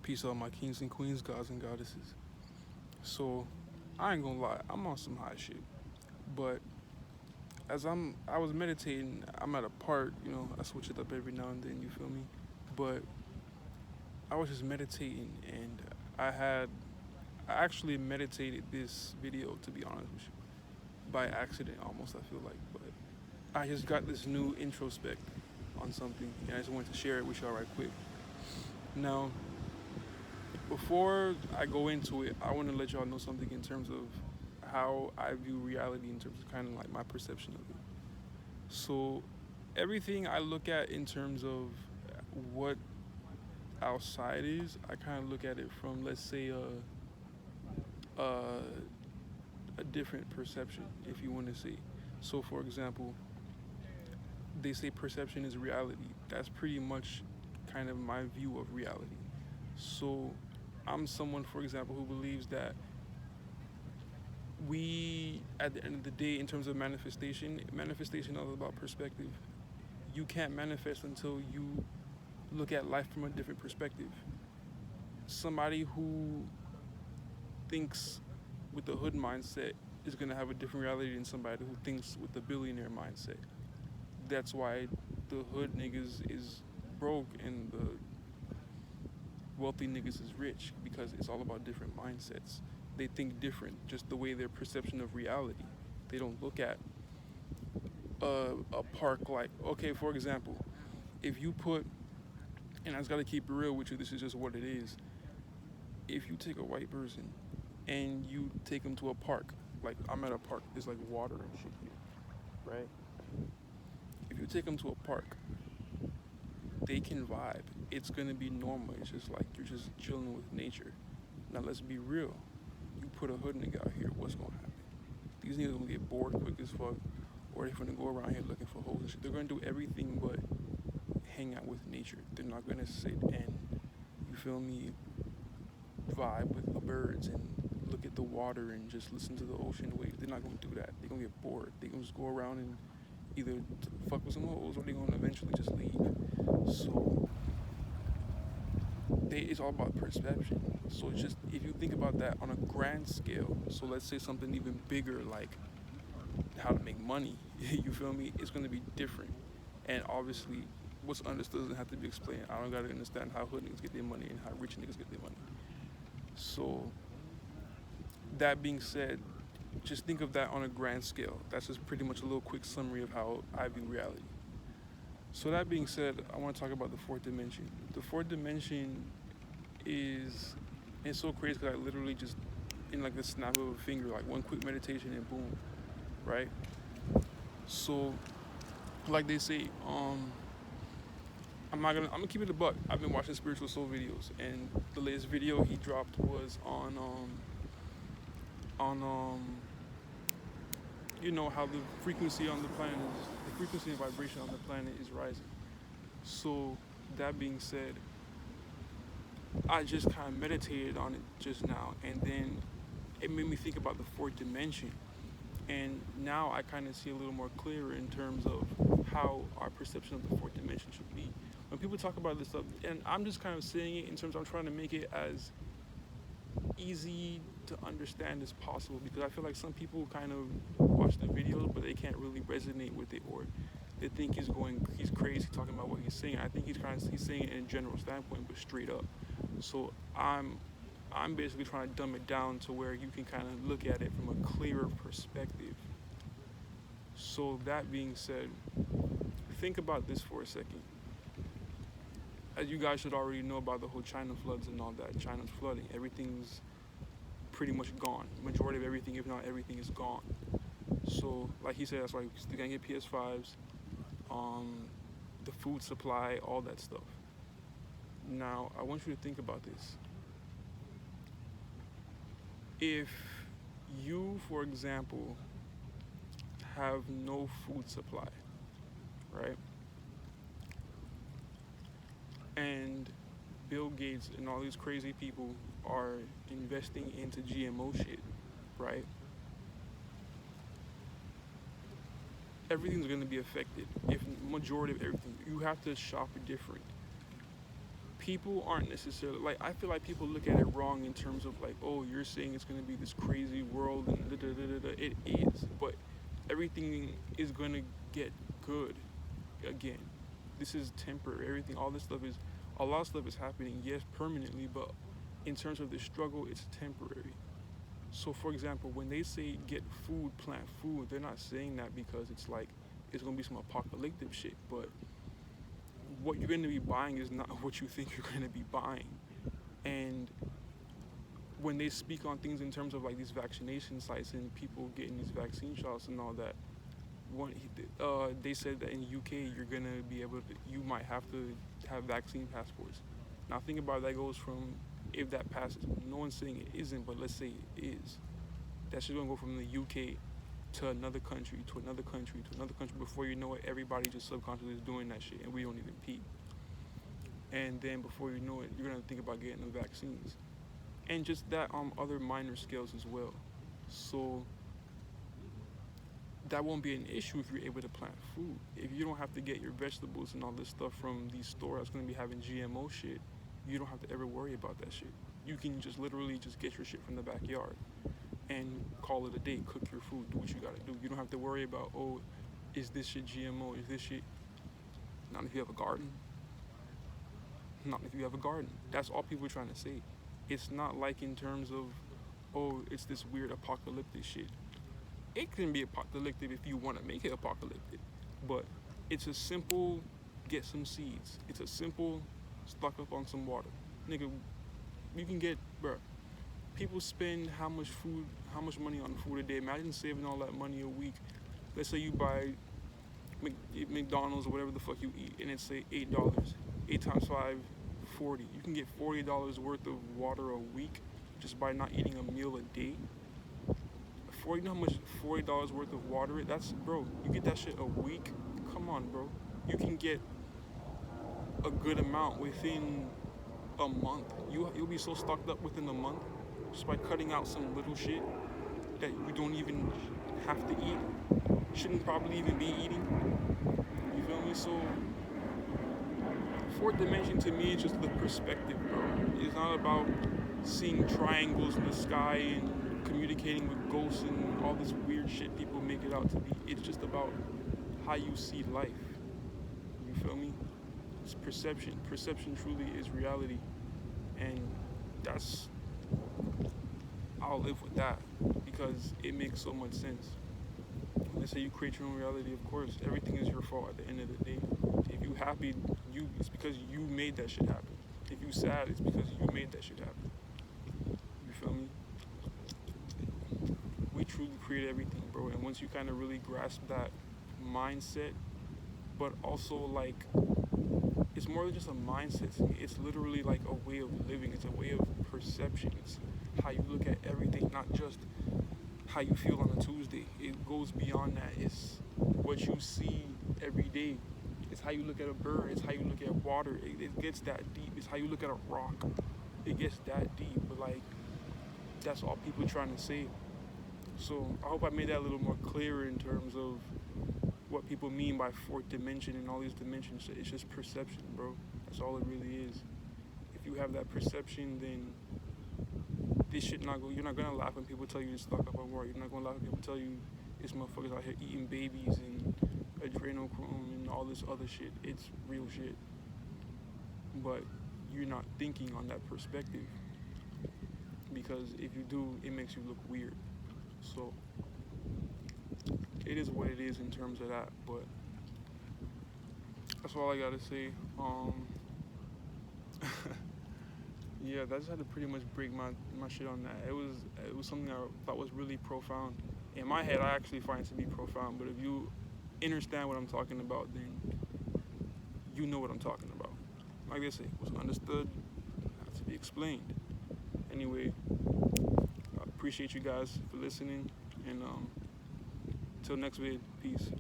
Peace out, my kings and queens, gods and goddesses. So, I ain't gonna lie, I'm on some high shit. But I was meditating. I'm at a park. I switch it up every now and then. You feel me? But I was just meditating, and I had I actually meditated this video, to be honest with you, by accident almost. I feel like, but I just got this new introspect on something, and I just wanted to share it with y'all right quick. Now, before I go into it, I want to let y'all know something in terms of how I view reality in terms of kind of like my perception of it. So, everything I look at in terms of what outside is, I kind of look at it from, let's say, a, a different perception, if you want to say. So, for example, they say perception is reality. That's pretty much kind of my view of reality. So, I'm someone, for example, who believes that at the end of the day, in terms of manifestation is all about perspective. You can't manifest until you look at life from a different perspective. Somebody who thinks with the hood mindset is going to have a different reality than somebody who thinks with the billionaire mindset. That's why the hood niggas is broke and the wealthy niggas is rich, because it's all about different mindsets. They think different, just the way their perception of reality. They don't look at a park like, okay, for example, if you put, and I just gotta keep it real with you, this is just what it is. If you take a white person and you take them to a park, like I'm at a park, there's like water and shit here, right? If you take them to a park, they can vibe. It's gonna be normal. It's just like you're just chilling with nature. Now let's be real. You put a hood nigga out here, what's gonna happen? These niggas gonna get bored quick as fuck, or they're gonna go around here looking for holes and shit. They're gonna do everything but hang out with nature. They're not gonna sit and, you feel me, vibe with the birds and look at the water and just listen to the ocean waves. They're not gonna do that. They're gonna get bored. They're gonna just go around and either fuck with some holes, or they're gonna eventually just leave. So it's all about perception. So it's just, if you think about that on a grand scale, so let's say something even bigger like how to make money, you feel me? It's gonna be different. And obviously, what's understood doesn't have to be explained. I don't gotta understand how hood niggas get their money and how rich niggas get their money. So that being said, just think of that on a grand scale. That's just pretty much a little quick summary of how I view reality. So that being said, I want to talk about the fourth dimension. The fourth dimension is, it's so crazy because I literally just, in like the snap of a finger, like one quick meditation and boom, right? So, like they say, I'm gonna keep it a buck. I've been watching spiritual soul videos, and the latest video he dropped was on how the frequency on the planet is, the frequency and vibration on the planet is rising. So that being said, I just kind of meditated on it just now, and then it made me think about the fourth dimension. And now I kind of see a little more clearer in terms of how our perception of the fourth dimension should be. When people talk about this stuff, and I'm just kind of saying it in terms of, I'm trying to make it as easy to understand as possible, because I feel like some people kind of watch the videos but they can't really resonate with it, or they think he's crazy talking about what he's saying. I think he's saying it in a general standpoint, but straight up. So I'm basically trying to dumb it down to where you can kind of look at it from a clearer perspective. So that being said, think about this for a second. As you guys should already know about the whole China floods and all that. China's flooding. Everything's pretty much gone. Majority of everything, if not everything, is gone. So, like he said, that's why we still can't get PS5s, the food supply, all that stuff. Now, I want you to think about this. If you, for example, have no food supply, right? And Bill Gates and all these crazy people are investing into GMO shit, right? Everything's going to be affected. If majority of everything, you have to shop different. people aren't necessarily like, I feel like people look at it wrong in terms of like, oh, you're saying it's gonna be this crazy world and da da da da da. It is, but everything is gonna get good again. This is temporary. Everything, all this stuff is, a lot of stuff is happening, yes, permanently, but in terms of the struggle, it's temporary. So, for example, when they say get food, plant food, they're not saying that because it's like it's gonna be some apocalyptic shit. But what you're gonna be buying is not what you think you're gonna be buying. And when they speak on things in terms of like these vaccination sites and people getting these vaccine shots and all that, they said that in the UK you're gonna be able to, you might have to have vaccine passports. Now think about it, that goes from, if that passes, no one's saying it isn't, but let's say it is. That's just gonna go from the UK to another country, to another country, to another country. Before you know it, everybody just subconsciously is doing that shit, and we don't even peep. And then before you know it, you're gonna think about getting the vaccines, and just that on other minor scales as well. So that won't be an issue if you're able to plant food. If you don't have to get your vegetables and all this stuff from these stores that's gonna be having GMO shit, you don't have to ever worry about that shit. You can just literally just get your shit from the backyard and call it a day. Cook your food, do what you gotta do. You don't have to worry about, oh, is this shit GMO? Is this shit? Not if you have a garden. Not if you have a garden. That's all people are trying to say. It's not like in terms of, oh, it's this weird apocalyptic shit. It can be apocalyptic if you want to make it apocalyptic, but it's a simple get some seeds. It's a simple stock up on some water. Nigga, you can get, bruh, people spend how much money on food a day. Imagine saving all that money a week. Let's say you buy McDonald's or whatever the fuck you eat, and it's say $8. 8 times 5, 40. You can get $40 worth of water a week just by not eating a meal a day. You know how much $40 worth of water is? That's, bro, you get that shit a week? Come on, bro. You can get a good amount within a month. You'll be so stocked up within a month just by cutting out some little shit that you don't even have to eat. Shouldn't probably even be eating. You feel me? So fourth dimension to me is just the perspective, bro. It's not about seeing triangles in the sky and communicating with ghosts and all this weird shit people make it out to be. It's just about how you see life. You feel me? It's perception. Perception truly is reality. And I'll live with that because it makes so much sense. When they say you create your own reality, of course, everything is your fault at the end of the day. If you happy, it's because you made that shit happen. If you sad, it's because you made that shit happen. You feel me? We truly create everything, bro. And once you kind of really grasp that mindset, but also like, it's more than just a mindset to me. It's literally like a way of living. It's a way of perception. It's how you look at everything, not just how you feel on a Tuesday. It goes beyond that. It's what you see every day. It's how you look at a bird. It's how you look at water. It gets that deep. It's how you look at a rock. It gets that deep. But like, that's all people trying to say. So I hope I made that a little more clearer in terms of what people mean by fourth dimension and all these dimensions. It's just perception, bro. That's all it really is. If you have that perception, then this shit not go. You're not gonna laugh when people tell you to stock up on water. You're not gonna laugh when people tell you this motherfucker's out here eating babies and adrenochrome and all this other shit. It's real shit. But you're not thinking on that perspective, because if you do, it makes you look weird. So it is what it is in terms of that. But that's all I gotta say. Yeah, that just had to pretty much break my shit on that. It was something I thought was really profound. In my head, I actually find it to be profound. But if you understand what I'm talking about, then you know what I'm talking about. Like they say, what's understood has to be explained. Anyway, I appreciate you guys for listening, and till next vid, peace.